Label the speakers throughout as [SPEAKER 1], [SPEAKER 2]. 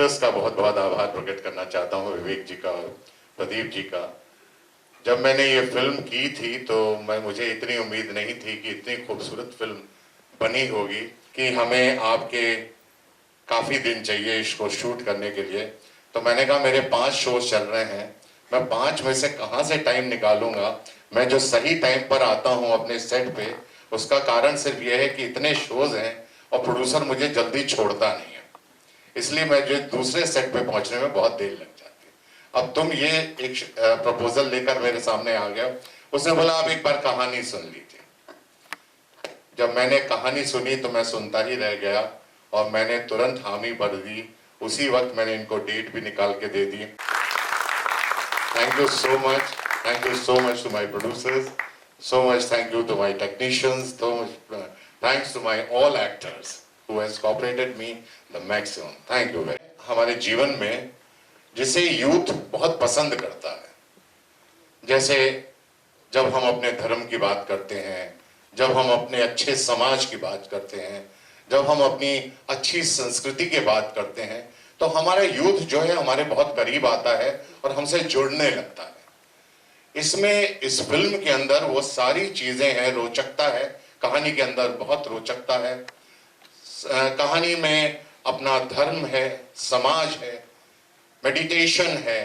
[SPEAKER 1] Actors का बहुत बहुत आभार प्रकट करना चाहता हूँ, विवेक जी का, प्रदीप जी का। जब मैंने ये फिल्म की थी तो मुझे इतनी उम्मीद नहीं थी कि इतनी खूबसूरत फिल्म बनी होगी, कि हमें आपके काफ़ी दिन चाहिए इसको शूट करने के लिए। तो मैंने कहा मेरे 5 शोज चल रहे हैं, मैं 5 में से कहाँ से टाइम निकालूंगा। मैं जो सही टाइम पर आता हूँ अपने सेट पे, उसका कारण सिर्फ यह है कि इतने शोज हैं और प्रोड्यूसर मुझे जल्दी छोड़ता नहीं है, इसलिए मैं जो दूसरे सेट पे पहुंचने में बहुत देर लग जाती है। अब तुम ये एक प्रपोजल लेकर मेरे सामने आ गया। उसने बोला आप एक बार कहानी सुन लीजिए। जब मैंने कहानी सुनी तो मैं सुनता ही रह गया और मैंने तुरंत हामी भर दी। उसी वक्त मैंने इनको डेट भी निकाल के दे दी। Thank you so much, thank you so much to my producers, so much thank you to my technicians, so much thanks to my all actors who has cooperated me the maximum. Thank you very much. हमारे जीवन में जिसे youth बहुत पसंद करता है, जैसे जब हम अपने धर्म की बात करते हैं, जब हम अपने अच्छे समाज की बात करते हैं, जब हम अपनी अच्छी संस्कृति की बात करते हैं, तो हमारा यूथ जो है हमारे बहुत करीब आता है और हमसे जुड़ने लगता है। इसमें इस फिल्म के अंदर वो सारी चीजें हैं, रोचकता है कहानी के अंदर, बहुत रोचकता है। कहानी में अपना धर्म है, समाज है, मेडिटेशन है,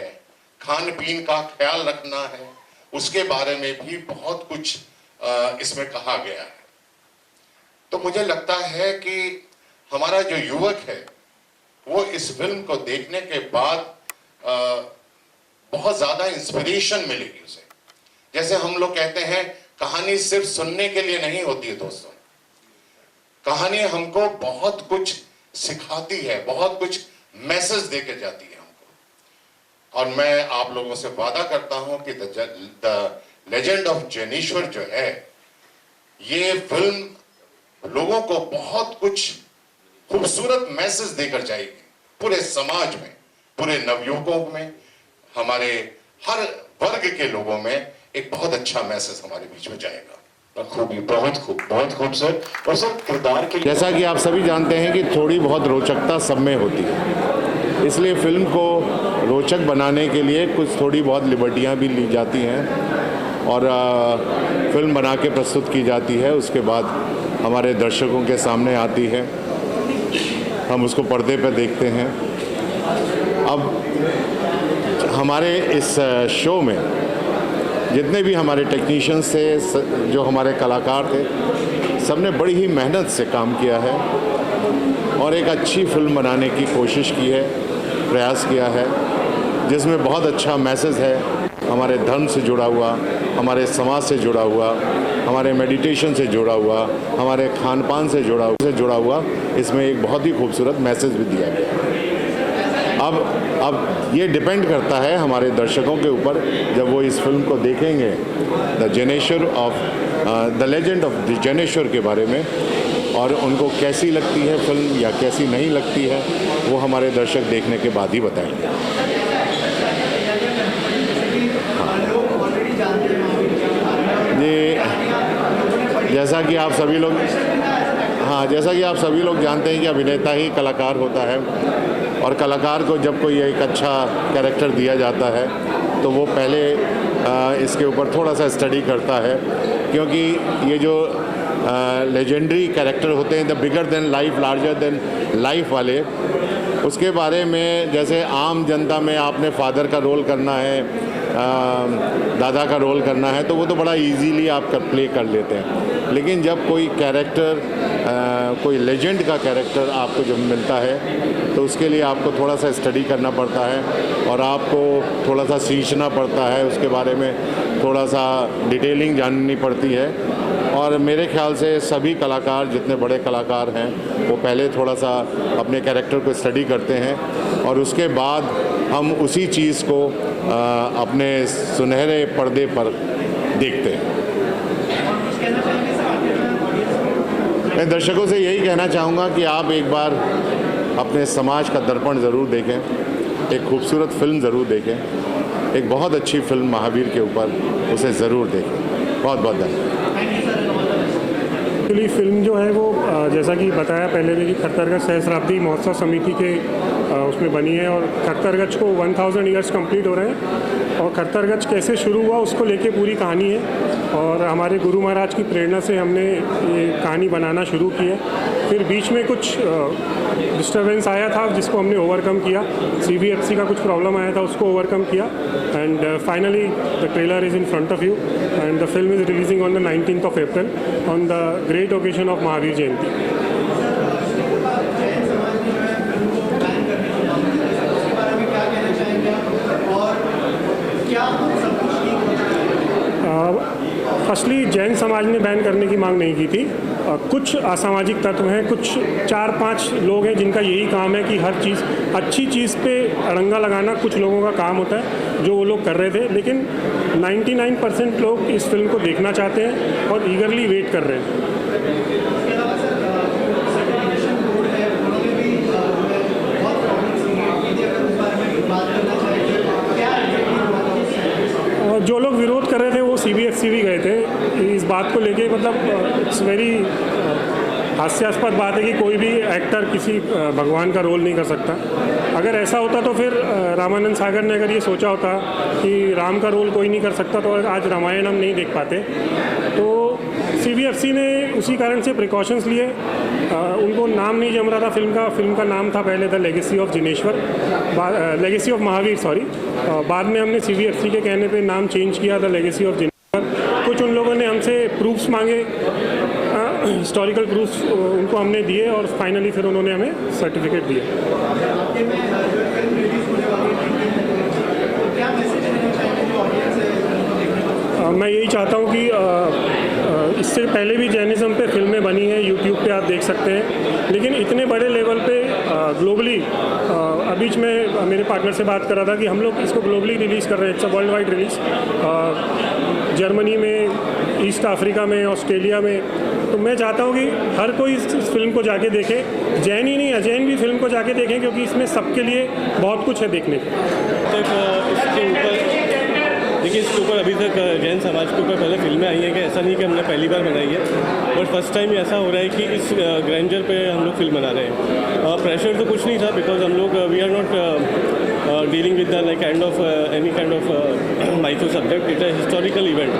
[SPEAKER 1] खान पीन का ख्याल रखना है, उसके बारे में भी बहुत कुछ इसमें कहा गया है। तो मुझे लगता है कि हमारा जो युवक है वो इस फिल्म को देखने के बाद बहुत ज्यादा इंस्पिरेशन मिलेगी उसे। जैसे हम लोग कहते हैं कहानी सिर्फ सुनने के लिए नहीं होती है दोस्तों, कहानी हमको बहुत कुछ सिखाती है, बहुत कुछ मैसेज देके जाती है हमको। और मैं आप लोगों से वादा करता हूं कि द लेजेंड ऑफ जैनेश्वर जो है, ये फिल्म लोगों को बहुत कुछ खूबसूरत मैसेज देकर जाएगी, पूरे समाज में, पूरे नवयुवकों में, हमारे हर वर्ग के लोगों में एक बहुत अच्छा मैसेज हमारे बीच में जाएगा।
[SPEAKER 2] खूब, बहुत खूब सर। और सर किरदार के
[SPEAKER 3] जैसा कि आप सभी जानते हैं कि थोड़ी बहुत रोचकता सब में होती है, इसलिए फिल्म को रोचक बनाने के लिए कुछ थोड़ी बहुत लिबर्टियां भी ली जाती हैं और फिल्म बना के प्रस्तुत की जाती है। उसके बाद हमारे दर्शकों के सामने आती है, हम उसको पर्दे पर देखते हैं। अब हमारे इस शो में जितने भी हमारे टेक्नीशियंस थे, जो हमारे कलाकार थे, सबने बड़ी ही मेहनत से काम किया है और एक अच्छी फिल्म बनाने की कोशिश की है, प्रयास किया है, जिसमें बहुत अच्छा मैसेज है हमारे धर्म से जुड़ा हुआ, हमारे समाज से जुड़ा हुआ, हमारे मेडिटेशन से जुड़ा हुआ, हमारे खान पान से जुड़ा हुआ। इसमें एक बहुत ही खूबसूरत मैसेज भी दिया गया है। अब ये डिपेंड करता है हमारे दर्शकों के ऊपर, जब वो इस फिल्म को देखेंगे, द लेजेंड ऑफ द जैनेश्वर के बारे में, और उनको कैसी लगती है फिल्म या कैसी नहीं लगती है, वो हमारे दर्शक देखने के बाद ही बताएंगे। ये जैसा कि आप सभी लोग जानते हैं कि अभिनेता ही कलाकार होता है, और कलाकार को जब कोई एक अच्छा कैरेक्टर दिया जाता है तो वो पहले इसके ऊपर थोड़ा सा स्टडी करता है, क्योंकि ये जो लेजेंडरी कैरेक्टर होते हैं, the bigger than life, larger than life वाले, उसके बारे में जैसे आम जनता में आपने फादर का रोल करना है, दादा का रोल करना है, तो वो तो बड़ा इजीली आप प्ले कर लेते हैं। लेकिन जब कोई कैरेक्टर, कोई लेजेंड का कैरेक्टर आपको जब मिलता है तो उसके लिए आपको थोड़ा सा स्टडी करना पड़ता है और आपको थोड़ा सा सींचना पड़ता है, उसके बारे में थोड़ा सा डिटेलिंग जाननी पड़ती है। और मेरे ख्याल से सभी कलाकार, जितने बड़े कलाकार हैं, वो पहले थोड़ा सा अपने कैरेक्टर को स्टडी करते हैं और उसके बाद हम उसी चीज़ को अपने सुनहरे पर्दे पर देखते हैं। मैं दर्शकों से यही कहना चाहूँगा कि आप एक बार अपने समाज का दर्पण ज़रूर देखें, एक खूबसूरत फिल्म ज़रूर देखें, एक बहुत अच्छी फिल्म महावीर के ऊपर, उसे ज़रूर देखें। बहुत बहुत धन्यवाद।
[SPEAKER 4] एक्चुअली फिल्म जो है वो जैसा कि बताया पहले भी कि खट्टर का सहस्राब्दी महोत्सव समिति के उसमें बनी है और खत्तरगंज को 1000 ईयर्स कंप्लीट हो रहे हैं और खत्तरगंज कैसे शुरू हुआ उसको लेके पूरी कहानी है और हमारे गुरु महाराज की प्रेरणा से हमने ये कहानी बनाना शुरू की है। फिर बीच में कुछ डिस्टर्बेंस आया था जिसको हमने ओवरकम किया, CBFC का कुछ प्रॉब्लम आया था उसको ओवरकम किया and finally the trailer is in front of you and the film is releasing on the 19th of April on the great occasion of Mahavir Jayanti. Firstly Jain समाज ने बैन करने की मांग नहीं की थी। कुछ असामाजिक तत्व हैं, कुछ 4-5 लोग हैं जिनका यही काम है कि हर चीज़ अच्छी चीज़ पे अड़ंगा लगाना कुछ लोगों का काम होता है, जो वो लोग कर रहे थे। लेकिन 99% लोग इस फिल्म को देखना चाहते हैं और ईगरली वेट कर रहे हैं। जो लोग विरोध कर रहे थे वो CBFC भी गए थे इस बात को लेके। मतलब इट्स वेरी हास्यास्पद बात है कि कोई भी एक्टर किसी भगवान का रोल नहीं कर सकता। अगर ऐसा होता तो फिर रामानंद सागर ने अगर ये सोचा होता कि राम का रोल कोई नहीं कर सकता तो आज रामायण हम नहीं देख पाते। तो CBFC ने उसी कारण से प्रिकॉशंस लिए। उनको नाम नहीं जम रहा था फिल्म का नाम था पहले the legacy of Jineshwar, legacy of Mahavir sorry. बाद में हमने CBFC के कहने पे नाम चेंज किया द लेगेसी ऑफ जिनेश्वर। कुछ उन लोगों ने हमसे प्रूफ्स मांगे, हिस्टोरिकल प्रूफ्स उनको हमने दिए और फाइनली फिर उन्होंने हमें सर्टिफिकेट दिया। मैं यही चाहता हूँ कि इससे पहले भी जैनिज़्म पे फिल्में बनी हैं, यूट्यूब पे आप देख सकते हैं, लेकिन इतने बड़े लेवल पे ग्लोबली अभी मैं मेरे पार्टनर से बात कर रहा था कि हम लोग इसको ग्लोबली रिलीज़ कर रहे हैं। It's a world wide release, Germany में, ईस्ट अफ्रीका में, ऑस्ट्रेलिया में। तो मैं चाहता हूँ कि हर कोई इस फिल्म को जाके देखे, जैन ही नहीं अजैन भी फिल्म को जाके देखें, क्योंकि इसमें सबके लिए बहुत कुछ है देखने को।
[SPEAKER 5] देखिए, इसके ऊपर अभी तक जैन समाज के ऊपर पहले फिल्में आई हैं कि ऐसा नहीं कि हमने पहली बार बनाई है, बट फर्स्ट टाइम ऐसा हो रहा है कि इस ग्रैंडर पे हम लोग फिल्म बना रहे हैं। प्रेशर तो कुछ नहीं था बिकॉज हम लोग we are not dealing with the kind of any kind of micro subject, it है हिस्टोरिकल इवेंट,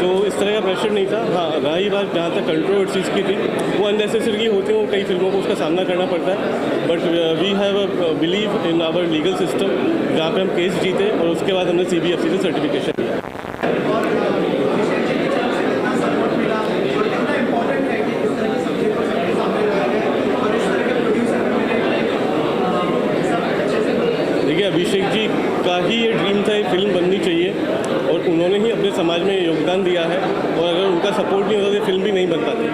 [SPEAKER 5] तो इस तरह का प्रेशर नहीं था। हाँ, रही बात जहाँ तक कंट्रोवर्सीज की थी, वो अननेसेसरी होती हैं, कई फिल्मों को उसका सामना करना पड़ता है, but we have a believe in our legal system, जहाँ पे हम केस जीते और उसके बाद हमने CBFC से सर्टिफिकेशन लिया। देखिए, अभिषेक जी का ही ये ड्रीम था, ये फिल्म बननी चाहिए और उन्होंने ही अपने समाज में योगदान दिया है, और अगर उनका सपोर्ट नहीं होता तो फिल्म भी नहीं बन पाती।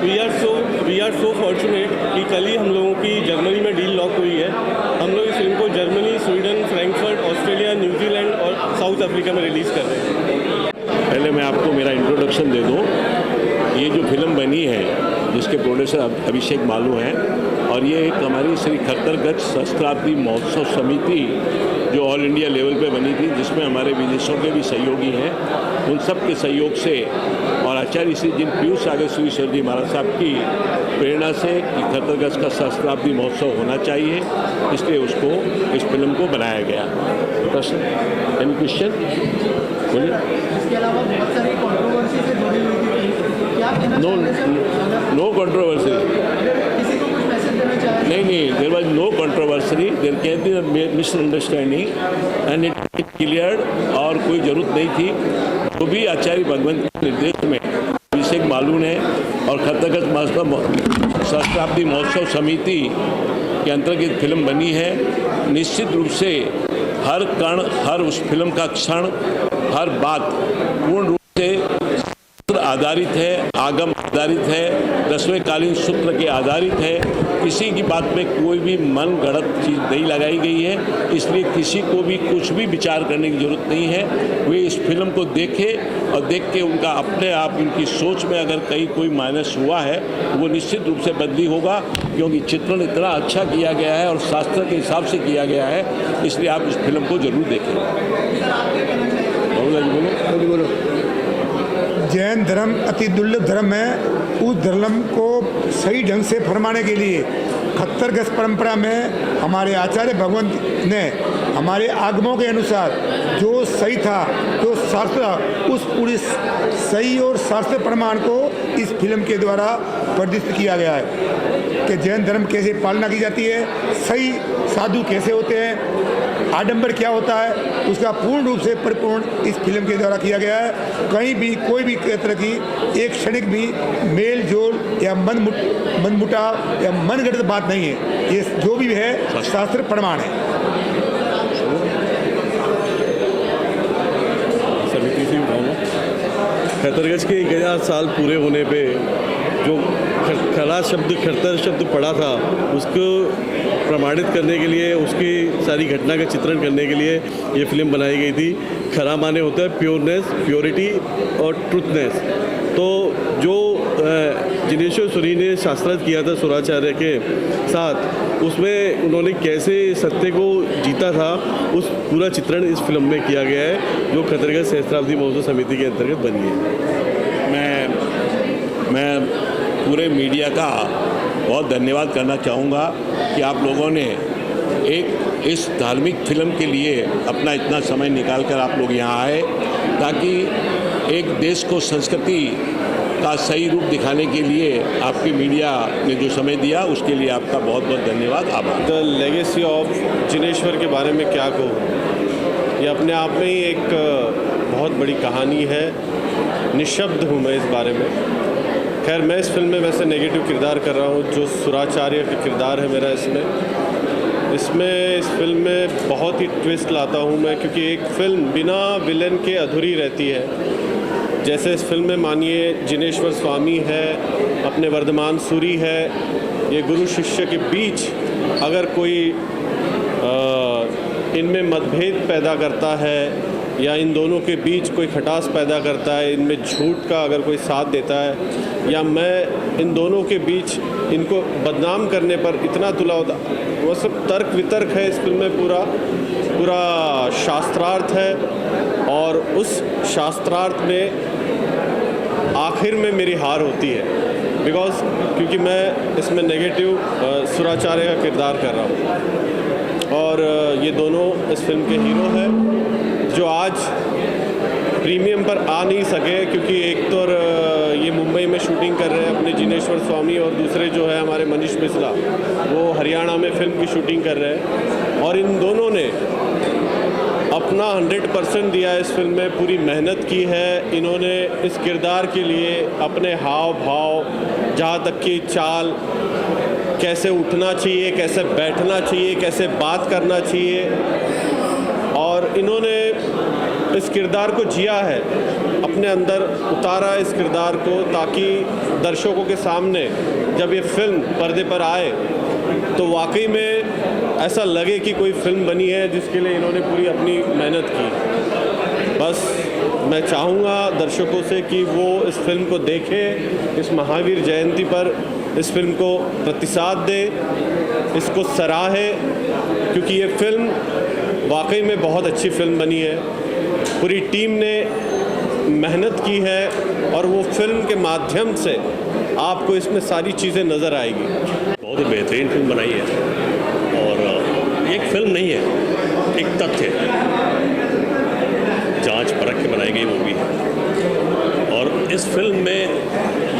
[SPEAKER 5] वी आर सो फॉर्चुनेट कि कल ही हम लोगों की जर्मनी में डील लॉक हुई है। हम लोग इस फिल्म को Germany, Sweden, Frankfurt, Australia, New Zealand और साउथ अफ्रीका में रिलीज़ कर रहे हैं।
[SPEAKER 2] पहले मैं आपको मेरा इंट्रोडक्शन दे दूं। ये जो फिल्म बनी है जिसके प्रोड्यूसर अभिषेक मालू हैं, और ये एक हमारी श्री खत्तरगंज सहस्त्राब्दी महोत्सव समिति जो ऑल इंडिया लेवल पे बनी थी, जिसमें हमारे विदेशों के भी सहयोगी हैं, उन सब के सहयोग से और आचार्य श्री जिन पीयूष सागेश्वरी जी महाराज साहब की प्रेरणा से कि खत्तरगंज का सहस्त्राब्दी महोत्सव होना चाहिए, इसलिए उसको इस फिल्म को बनाया गया। प्रश्न, एनी क्वेश्चन? बोलिए।
[SPEAKER 6] इसके अलावा बहुत सारी कंट्रोवर्सी से जुड़ी हुई थी, क्या कहना चाहेंगे?
[SPEAKER 2] No controversy.
[SPEAKER 6] किसी को कुछ मैसेज देना चाहेंगे?
[SPEAKER 2] नहीं, there was no controversy, there can be a misunderstanding and it cleared, और कोई जरूरत नहीं थी। तो भी आचार्य भगवंत के निर्देश में अभिषेक मालू ने और खत्तरगंज सहस्त्राब्दी महोत्सव समिति के अंतर्गत फिल्म बनी है। निश्चित रूप से हर कण, हर उस फिल्म का क्षण, हर बात पूर्ण रूप से आधारित है, आगम आधारित है, 10वें कालीन सूत्र के आधारित है। किसी की बात में कोई भी मन गढ़ंत चीज़ नहीं लगाई गई है, इसलिए किसी को भी कुछ भी विचार करने की जरूरत नहीं है। वे इस फिल्म को देखें और देख के उनका अपने आप उनकी सोच में अगर कहीं कोई माइनस हुआ है तो वो निश्चित रूप से बदली होगा, क्योंकि चित्रण इतना अच्छा किया गया है और शास्त्र के हिसाब से किया गया है, इसलिए आप इस फिल्म को जरूर देखें। बोलो।
[SPEAKER 7] जैन धर्म अति दुर्लभ धर्म है। उस धर्म को सही ढंग से फरमाने के लिए खत्तर गज परंपरा में हमारे आचार्य भगवंत ने हमारे आगमों के अनुसार जो सही था, जो शास्त्र, उस पूरी सही और शास्त्र प्रमाण को इस फिल्म के द्वारा प्रदर्शित किया गया है कि जैन धर्म कैसे पालना की जाती है, सही साधु कैसे होते हैं, आडंबर क्या होता है, उसका पूर्ण रूप से परिपूर्ण इस फिल्म के द्वारा किया गया है। कहीं भी कोई भी तरह की एक क्षणिक भी मेल जोल या मनमुटाव या मनगढ़ंत बात नहीं है। ये जो भी है शास्त्र प्रमाण है।
[SPEAKER 5] समिति से उठाऊंगा। खतरगज के 1000 साल पूरे होने पे जो खरा शब्द, खरतर शब्द पड़ा था, उसको प्रमाणित करने के लिए, उसकी सारी घटना का चित्रण करने के लिए ये फिल्म बनाई गई थी। खरा माने होता है प्योरनेस, प्योरिटी और ट्रुथनेस। तो जो जिनेश्वर सूरी ने शास्त्रार्थ किया था सुराचार्य के साथ, उसमें उन्होंने कैसे सत्य को जीता था, उस पूरा चित्रण इस फिल्म में किया गया है, जो खतरगज सहस्त्राब्दी महोत्सव समिति के अंतर्गत बनी है।
[SPEAKER 2] मैं पूरे मीडिया का बहुत धन्यवाद करना चाहूँगा कि आप लोगों ने एक इस धार्मिक फिल्म के लिए अपना इतना समय निकाल कर आप लोग यहाँ आए, ताकि एक देश को संस्कृति का सही रूप दिखाने के लिए आपकी मीडिया ने जो समय दिया, उसके लिए आपका बहुत बहुत धन्यवाद, आभार।
[SPEAKER 5] द लेगेसी ऑफ जिनेश्वर के बारे में क्या कहूँ, ये अपने आप में ही एक बहुत बड़ी कहानी है। निशब्द हूँ मैं इस बारे में। खैर, मैं इस फिल्म में वैसे नेगेटिव किरदार कर रहा हूँ, जो सुराचार्य का किरदार है मेरा इसमें इस फिल्म में बहुत ही ट्विस्ट लाता हूँ मैं, क्योंकि एक फिल्म बिना विलन के अधूरी रहती है। जैसे इस फिल्म में मानिए जिनेश्वर स्वामी है, अपने वर्धमान सूरी है, ये गुरु शिष्य के बीच अगर कोई इनमें मतभेद पैदा करता है या इन दोनों के बीच कोई खटास पैदा करता है, इनमें झूठ का अगर कोई साथ देता है, या मैं इन दोनों के बीच इनको बदनाम करने पर इतना तुला होता, वो सब तर्क वितर्क है इस फिल्म में। पूरा शास्त्रार्थ है, और उस शास्त्रार्थ में आखिर में मेरी हार होती है, क्योंकि मैं इसमें नेगेटिव सुराचार्य का किरदार कर रहा हूँ, और ये दोनों इस फिल्म के हीरो हैं जो आज प्रीमियम पर आ नहीं सके, क्योंकि एक तो ये मुंबई में शूटिंग कर रहे हैं अपने जिनेश्वर स्वामी, और दूसरे जो है हमारे मनीष मिश्रा, वो हरियाणा में फिल्म की शूटिंग कर रहे हैं। और इन दोनों ने अपना 100% दिया इस फिल्म में, पूरी मेहनत की है इन्होंने इस किरदार के लिए। अपने हाव भाव, जहाँ तक कि चाल, कैसे उठना चाहिए, कैसे बैठना चाहिए, कैसे बात करना चाहिए, और इन्होंने इस किरदार को जिया है, अपने अंदर उतारा इस किरदार को, ताकि दर्शकों के सामने जब ये फिल्म पर्दे पर आए तो वाकई में ऐसा लगे कि कोई फिल्म बनी है जिसके लिए इन्होंने पूरी अपनी मेहनत की। बस मैं चाहूँगा दर्शकों से कि वो इस फिल्म को देखें, इस महावीर जयंती पर इस फिल्म को प्रतिसाद दे, इसको सराहे, क्योंकि ये फिल्म वाकई में बहुत अच्छी फिल्म बनी है। पूरी टीम ने मेहनत की है, और वो फिल्म के माध्यम से आपको इसमें सारी चीज़ें नज़र आएगी।
[SPEAKER 8] बहुत ही बेहतरीन फिल्म बनाई है, और एक फिल्म नहीं है, एक तथ्य है, जांच परख के बनाई गई मूवी है। और इस फिल्म में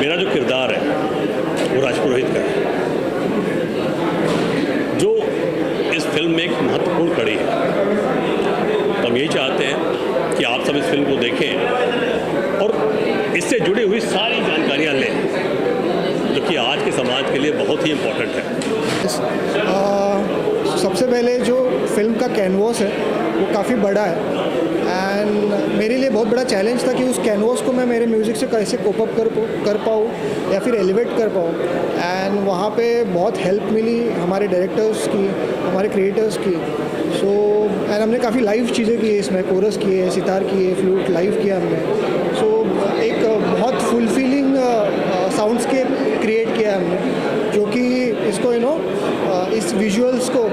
[SPEAKER 8] मेरा जो किरदार है वो राजपुरोहित का है, जो इस फिल्म में एक महत्वपूर्ण कड़ी है। तो हम यही चाहते हैं कि आप सब इस फिल्म को देखें और इससे जुड़ी हुई सारी जानकारियाँ लें, जो कि आज के समाज के लिए बहुत ही इम्पोर्टेंट है।
[SPEAKER 6] सबसे पहले जो फिल्म का कैनवास है वो काफ़ी बड़ा है, एंड मेरे लिए बहुत बड़ा चैलेंज था कि उस कैनवास को मैं मेरे म्यूज़िक से कैसे कोप अप कर पाऊँ या फिर एलिवेट कर पाऊँ। एंड वहाँ पे बहुत हेल्प मिली हमारे डायरेक्टर्स की, हमारे क्रिएटर्स की। एंड हमने काफ़ी लाइव चीज़ें की, इसमें कोरस किए, सितार किए, फ्लूट लाइव किया हमने। एक बहुत फुलफिलिंग साउंडस्केप क्रिएट किया हमने, जो कि इसको इस विजुअल्स को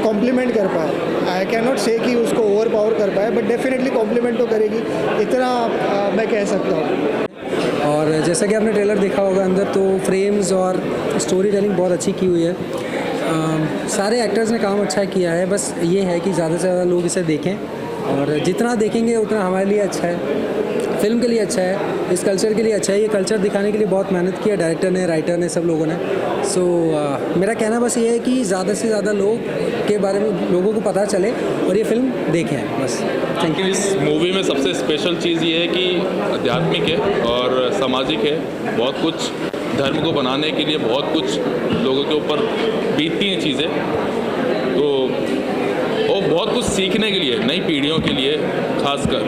[SPEAKER 6] कॉम्प्लीमेंट कर पाए। आई कैन नॉट से कि उसको ओवर पावर कर पाए, बट डेफिनेटली कॉम्प्लीमेंट तो करेगी, इतना मैं कह सकता हूँ।
[SPEAKER 9] और जैसा कि आपने ट्रेलर देखा होगा अंदर, तो फ्रेम्स और स्टोरी टेलिंग बहुत अच्छी की हुई है। सारे एक्टर्स ने काम अच्छा किया है, बस ये है कि ज़्यादा से ज़्यादा लोग इसे देखें, और जितना देखेंगे उतना हमारे लिए अच्छा है, फिल्म के लिए अच्छा है, इस कल्चर के लिए अच्छा है। ये कल्चर दिखाने के लिए बहुत मेहनत की है डायरेक्टर ने, राइटर ने, सब लोगों ने। सो मेरा कहना बस ये है कि ज़्यादा से ज़्यादा लोग के बारे में लोगों को पता चले और ये फिल्म देखें, बस। Thank you.
[SPEAKER 10] इस मूवी में सबसे स्पेशल चीज़ ये है कि आध्यात्मिक है और सामाजिक है। बहुत कुछ धर्म को बनाने के लिए बहुत कुछ लोगों के ऊपर बीतती हैं चीज़ें, तो और बहुत कुछ सीखने के लिए नई पीढ़ियों के लिए खासकर।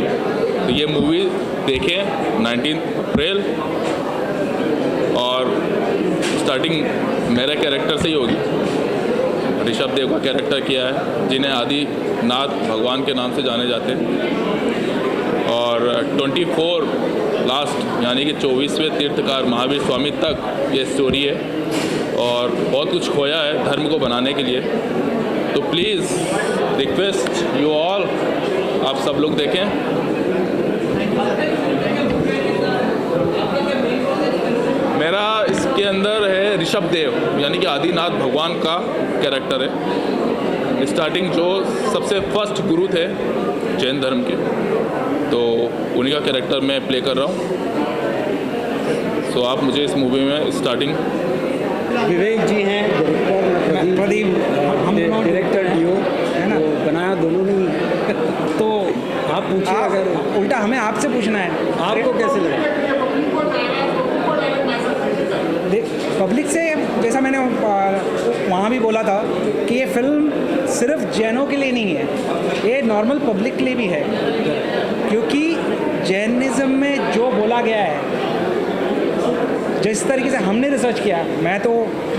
[SPEAKER 10] तो ये मूवी देखें 19 अप्रैल, और स्टार्टिंग मेरे कैरेक्टर से ही होगी। ऋषभ देव का कैरेक्टर किया है, जिन्हें आदिनाथ भगवान के नाम से जाने जाते हैं। और 24 लास्ट यानी कि 24वें तीर्थकार महावीर स्वामी तक ये स्टोरी है, और बहुत कुछ खोया है धर्म को बनाने के लिए। तो प्लीज़ रिक्वेस्ट यू ऑल, आप सब लोग देखें। मेरा इसके अंदर है ऋषभ देव, यानी कि आदिनाथ भगवान का कैरेक्टर है। स्टार्टिंग जो सबसे फर्स्ट गुरु थे जैन धर्म के, तो उन्हीं का कैरेक्टर मैं प्ले कर रहा हूँ। सो आप मुझे इस मूवी में स्टार्टिंग।
[SPEAKER 9] विवेक जी हैं डायरेक्टर, प्रदीप डायरेक्टर डीओ है ना, बनाया दोनों ने। तो आप पूछिए, अगर
[SPEAKER 6] उल्टा हमें आपसे पूछना है,
[SPEAKER 9] आपको कैसे लगा?
[SPEAKER 6] पब्लिक से, जैसा मैंने वहाँ भी बोला था कि ये फिल्म सिर्फ जैनों के लिए नहीं है, ये नॉर्मल पब्लिक के लिए भी है। क्योंकि जैनिज़्म में जो बोला गया है, जिस तरीके से हमने रिसर्च किया, मैं तो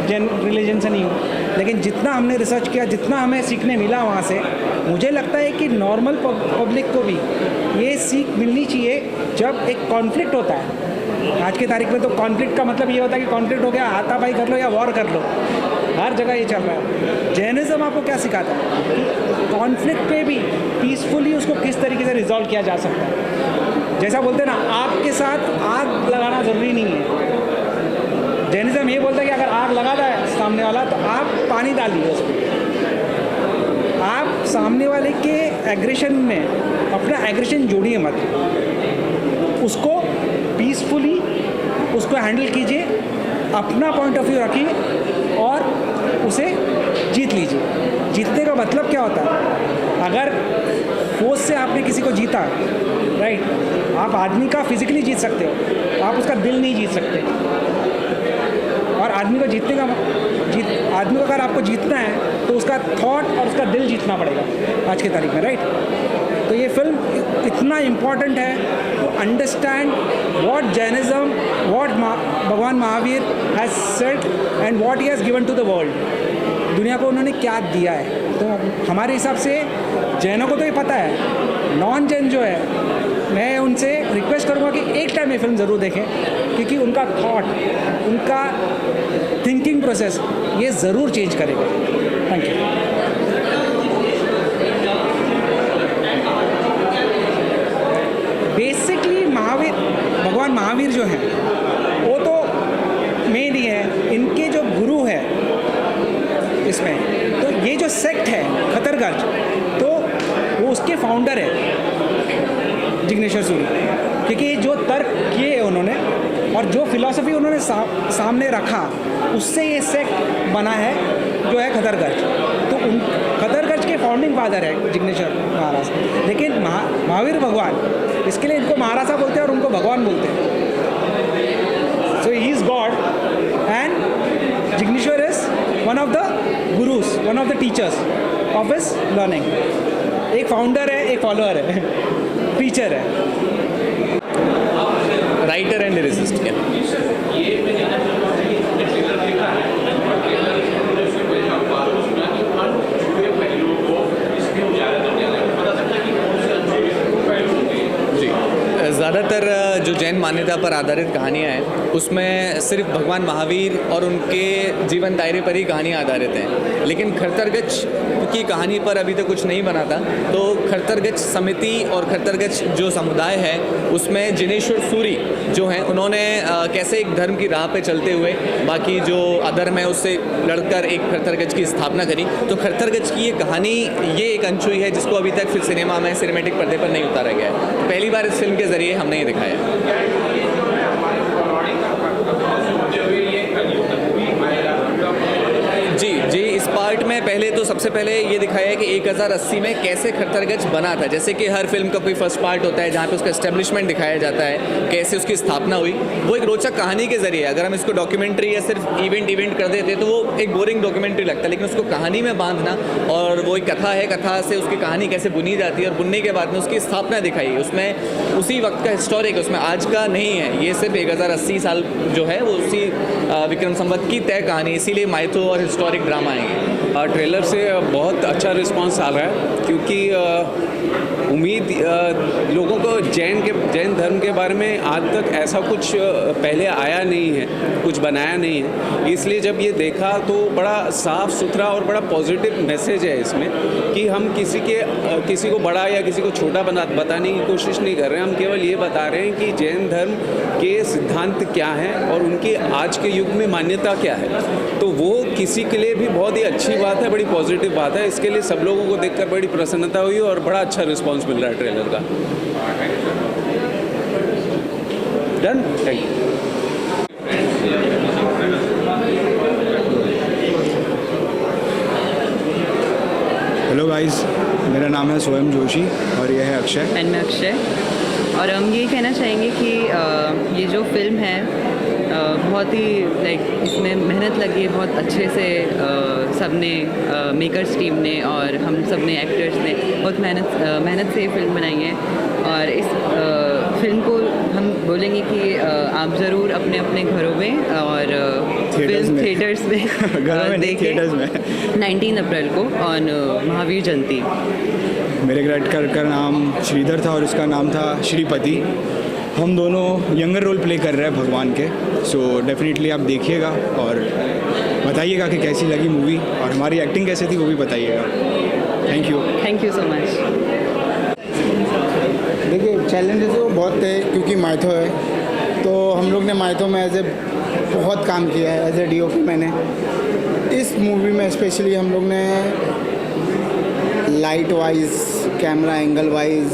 [SPEAKER 6] जैन रिलीजन से नहीं हूँ, लेकिन जितना हमने रिसर्च किया, जितना हमें सीखने मिला वहाँ से, मुझे लगता है कि नॉर्मल पब्लिक को भी ये सीख मिलनी चाहिए। जब एक कॉन्फ्लिक्ट होता है, आज की तारीख में तो कॉन्फ्लिक्ट का मतलब ये होता है कि कॉन्फ्लिक्ट हो गया, हाथापाई कर लो या वॉर कर लो, हर जगह ये चल रहा है। जैनिज़्म आपको क्या सिखाता है कि कॉन्फ्लिक्ट पे भी पीसफुली उसको किस तरीके से रिजॉल्व किया जा सकता है। जैसा बोलते हैं ना, आग के साथ आग लगाना ज़रूरी नहीं है। जैनिज़्म ये बोलता है कि अगर आग लगाता है सामने वाला, तो आप पानी डालिए उस पर। आप सामने वाले के एग्रेशन में अपना एग्रेशन जोड़िए मत, उसको पीसफुली उसको हैंडल कीजिए, अपना पॉइंट ऑफ व्यू रखिए और उसे जीत लीजिए। जीतने का मतलब क्या होता है? अगर फोर्स से आपने किसी को जीता, राइट, आप आदमी का फिजिकली जीत सकते हो, आप उसका दिल नहीं जीत सकते। और आदमी को जीतने का आदमी को अगर आपको जीतना है तो उसका थॉट और उसका दिल जीतना पड़ेगा आज की तारीख में, राइट। तो ये फिल्म इतना इम्पॉर्टेंट है to understand what Jainism, what Bhagwan Mahavir has said and what he has given to the world. दुनिया को उन्होंने क्या दिया है। तो हमारे हिसाब से जैनों को तो ये पता है, नॉन जैन जो है, मैं उनसे रिक्वेस्ट करूँगा कि एक टाइम ये फिल्म ज़रूर देखें, क्योंकि उनका थॉट, उनका थिंकिंग प्रोसेस ये ज़रूर चेंज करेगा। Thank you. बेसिकली भगवान महावीर जो हैं वो तो मेन ही है, इनके जो गुरु है इसमें, तो ये जो सेक्ट है खतरगंज, तो वो उसके फाउंडर है जिग्नेश्वर सूरी। क्योंकि जो तर्क किए उन्होंने और जो फिलॉसफी उन्होंने सामने रखा, उससे ये सेक्ट बना है जो है खतरगंज। तो उन खतरगंज के फाउंडिंग फादर है जिग्नेश्वर महाराज, लेकिन महावीर भगवान, इसके लिए इनको महाराजा बोलते हैं और उनको भगवान बोलते हैं। So he is God and Jigneshwar is one of the gurus, one of the teachers of his learning. एक फाउंडर है, एक फॉलोअर है, टीचर है,
[SPEAKER 11] राइटर एंड लिरिसिस्ट के। ज़्यादातर जो जैन मान्यता पर आधारित कहानियाँ हैं, उसमें सिर्फ भगवान महावीर और उनके जीवन दायरे पर ही कहानियाँ आधारित हैं। लेकिन खरतरगच की कहानी पर अभी तक कुछ नहीं बना था। तो खरतरगच समिति और खरतरगच जो समुदाय है उसमें जिनेश्वर सूरी जो हैं उन्होंने कैसे एक धर्म की राह पे चलते हुए बाकी जो अधर्म है उससे लड़कर एक खरतरगच की स्थापना करी। तो खरतरगच की ये कहानी ये एक अनछुई है जिसको अभी तक फिर सिनेमा में सिनेमैटिक पर्दे पर नहीं उतारा गया है। तो पहली बार इस फिल्म के ज़रिए हमने ये दिखाया। जी इस पार्ट में पहले तो सबसे पहले ये दिखाया है कि 1080 में कैसे खरतरगच बना था। जैसे कि हर फिल्म का कोई फर्स्ट पार्ट होता है जहाँ पे उसका एस्टेब्लिशमेंट दिखाया जाता है, कैसे उसकी स्थापना हुई। वो एक रोचक कहानी के जरिए, अगर हम इसको डॉक्यूमेंट्री या सिर्फ इवेंट कर देते तो वो एक बोरिंग डॉक्यूमेंट्री लगता है, लेकिन उसको कहानी में बांधना और वो एक कथा है, कथा से उसकी कहानी कैसे बुनी जाती है और बुनने के बाद में उसकी स्थापना दिखाई। उसमें उसी वक्त का हिस्टोरिक, उसमें आज का नहीं है, ये सिर्फ 1080 साल जो है वो उसी विक्रम संवत की तय कहानी, इसीलिए माइथो और हिस्टोरिक ड्रामा है।
[SPEAKER 12] ट्रेलर से बहुत अच्छा रिस्पांस आ रहा है क्योंकि उम्मीद लोगों को जैन धर्म के बारे में आज तक ऐसा कुछ पहले आया नहीं है, कुछ बनाया नहीं है। इसलिए जब ये देखा तो बड़ा साफ़ सुथरा और बड़ा पॉजिटिव मैसेज है इसमें कि हम किसी को बड़ा या किसी को छोटा बताने की कोशिश नहीं कर रहे हैं। हम केवल ये बता रहे हैं कि जैन धर्म के सिद्धांत क्या हैं और उनकी आज के युग में मान्यता क्या है। तो वो किसी के लिए भी बहुत ही अच्छी बात है, बड़ी पॉजिटिव बात है। इसके लिए सब लोगों को देखकर बड़ी प्रसन्नता हुई और बड़ा अच्छा रिस्पांस मिल रहा है ट्रेलर का। Done, thank you.
[SPEAKER 13] Hello guys, मेरा नाम है सोहम जोशी और ये है अक्षय।
[SPEAKER 14] एंड मैं अक्षय, और हम ये कहना चाहेंगे कि ये जो फिल्म है बहुत ही इसमें मेहनत लगी है बहुत अच्छे से, सबने मेकर्स टीम ने और हम सब ने एक्टर्स ने बहुत मेहनत से ये फिल्म बनाई है। और इस फिल्म को हम बोलेंगे कि आप ज़रूर अपने अपने घरों में और फिल्म थिएटर्स में देखें 19 अप्रैल को ऑन महावीर जयंती।
[SPEAKER 13] मेरे कैरेक्टर का नाम श्रीधर था और इसका नाम था श्रीपति। हम दोनों यंगर रोल प्ले कर रहे हैं भगवान के। सो डेफिनेटली आप देखिएगा और बताइएगा कि कैसी लगी मूवी और हमारी एक्टिंग कैसी थी वो भी बताइएगा। Thank you so much.
[SPEAKER 15] देखिए चैलेंजेस तो बहुत थे क्योंकि माइथो है, तो हम लोग ने माइथो में बहुत काम किया है एज ए DOP। मैंने इस मूवी में स्पेशली हम लोग ने light wise, camera angle wise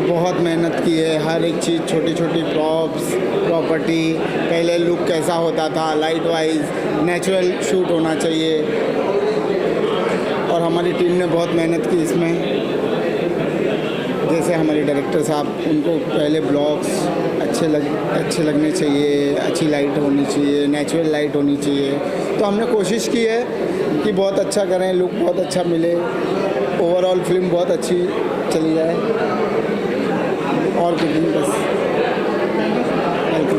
[SPEAKER 15] बहुत मेहनत की है। हर एक चीज़, छोटी छोटी प्रॉप्स, प्रॉपर्टी, पहले लुक कैसा होता था, लाइट वाइज नेचुरल शूट होना चाहिए। और हमारी टीम ने बहुत मेहनत की इसमें। जैसे हमारे डायरेक्टर साहब, उनको पहले ब्लॉग्स अच्छे लगने चाहिए, अच्छी लाइट होनी चाहिए, नेचुरल लाइट होनी चाहिए। तो हमने कोशिश की है कि बहुत अच्छा करें, लुक बहुत अच्छा मिले, ओवरऑल फिल्म बहुत अच्छी चली जाए। और कुछ नहीं, बस वेलकम।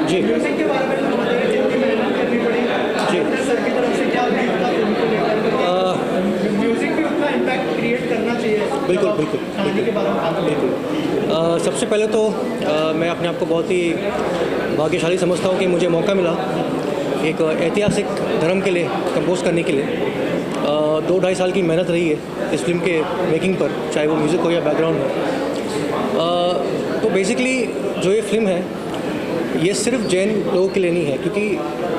[SPEAKER 16] जी बिल्कुल। सबसे पहले तो मैं अपने आप को बहुत ही भाग्यशाली समझता हूँ कि मुझे मौका मिला एक ऐतिहासिक धर्म के लिए कंपोज करने के लिए। 2-2.5 साल की मेहनत रही है इस फिल्म के मेकिंग पर, चाहे वो म्यूज़िक हो या बैकग्राउंड हो। तो बेसिकली जो ये फिल्म है ये सिर्फ जैन लोगों के लिए नहीं है, क्योंकि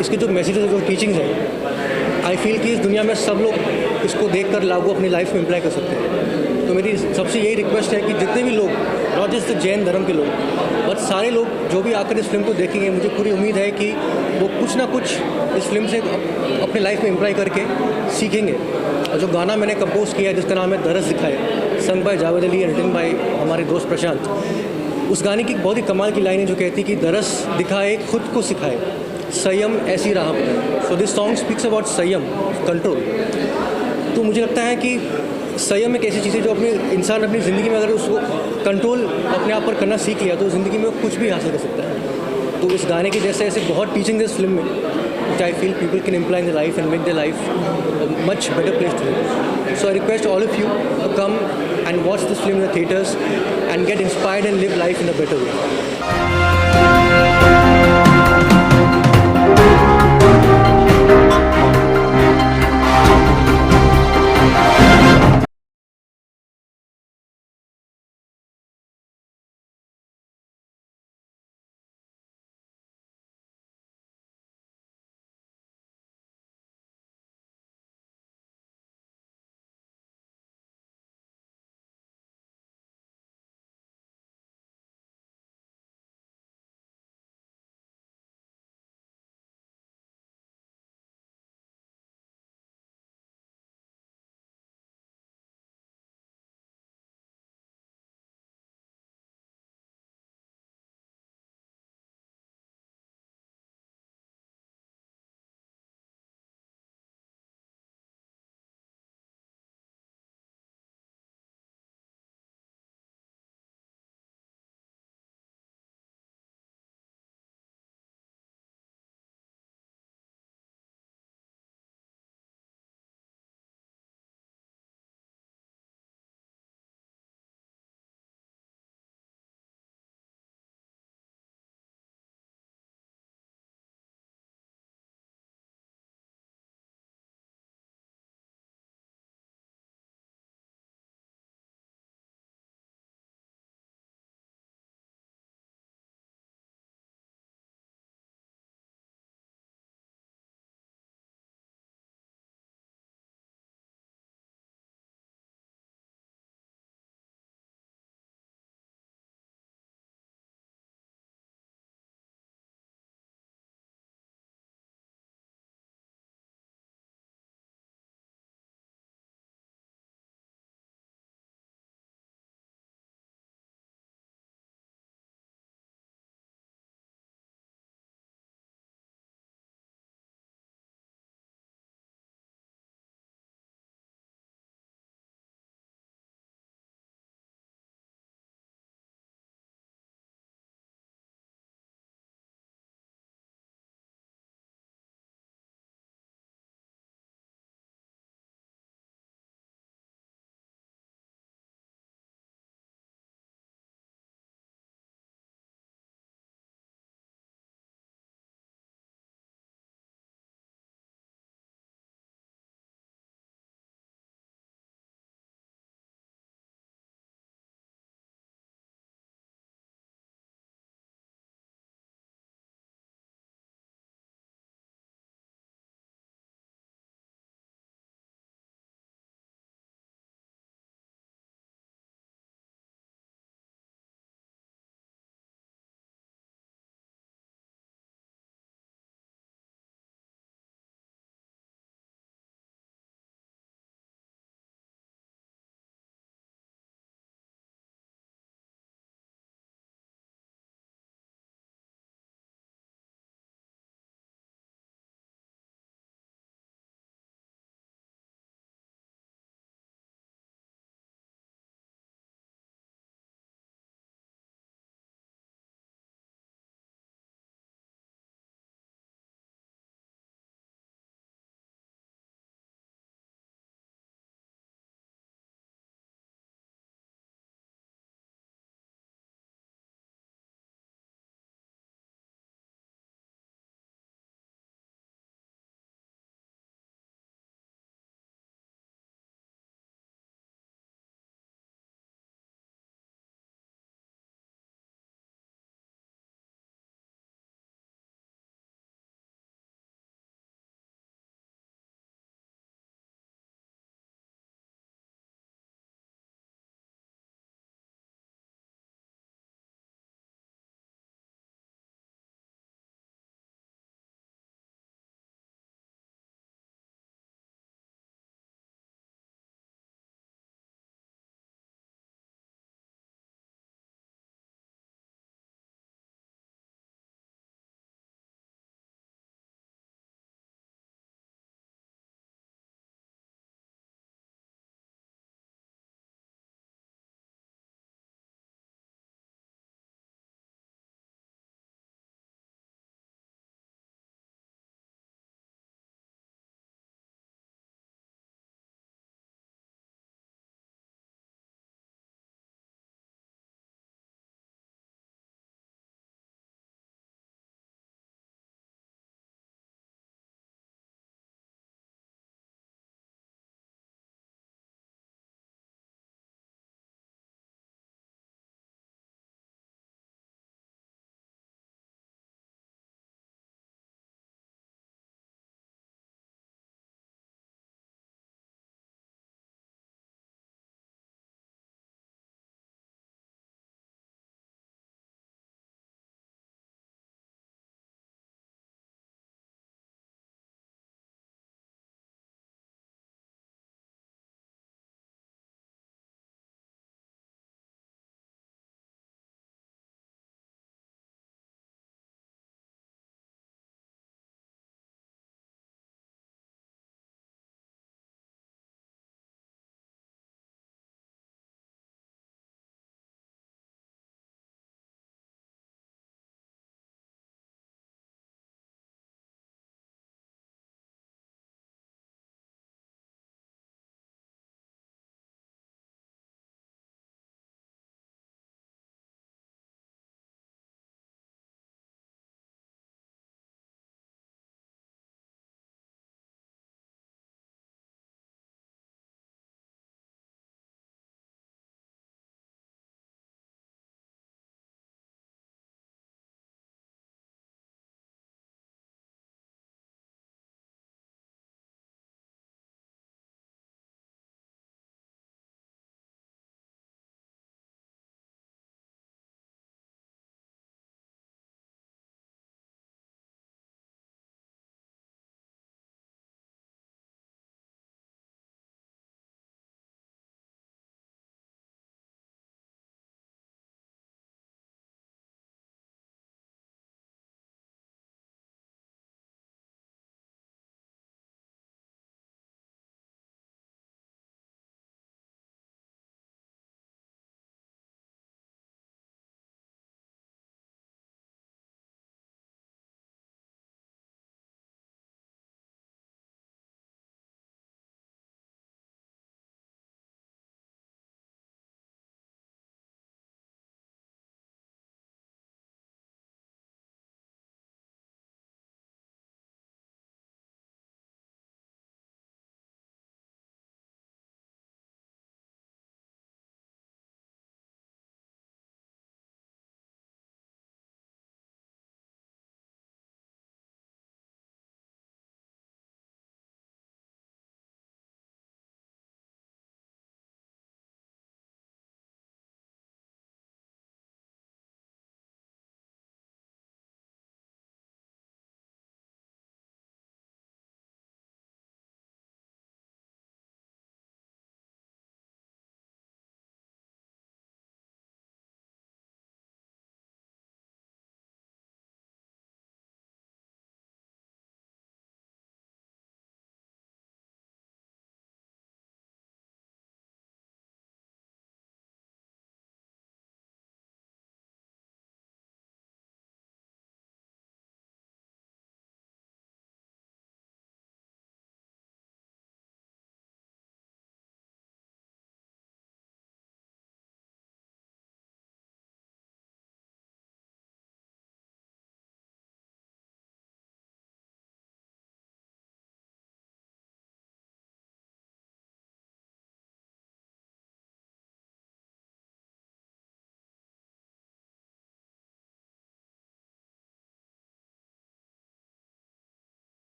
[SPEAKER 16] इसके जो मैसेजेस, जो टीचिंग्स हैं, आई फील कि इस दुनिया में सब लोग इसको देखकर लागू अपनी लाइफ में अप्लाई कर सकते हैं। तो मेरी सबसे यही रिक्वेस्ट है कि जितने भी लोग, नॉट जस्ट जैन धर्म के लोग, बट सारे लोग जो भी आकर इस फिल्म को देखेंगे, मुझे पूरी उम्मीद है कि वो कुछ ना कुछ इस फिल्म से अपने लाइफ में अप्लाई करके सीखेंगे। और जो गाना मैंने कंपोज किया है जिसका नाम है दरस दिखाए, sung by Javed Ali, written by हमारे दोस्त प्रशांत, उस गाने की बहुत ही कमाल की लाइन है जो कहती है कि दरस दिखाए खुद को सिखाए, संयम ऐसी राह पर। So this song speaks about संयम, कंट्रोल। तो मुझे लगता है कि संयम एक ऐसी चीज़ है जो इंसान अपनी ज़िंदगी में अगर उसको कंट्रोल अपने आप पर करना सीख लिया तो ज़िंदगी में कुछ भी हासिल कर सकता है। तो इस गाने की जैसे ऐसे बहुत टीचिंग इस फिल्म में, which I feel people can imply in their life and make their life a much better place to live. So I request all of you to come and watch this film in the theatres and get inspired and live life in a better way.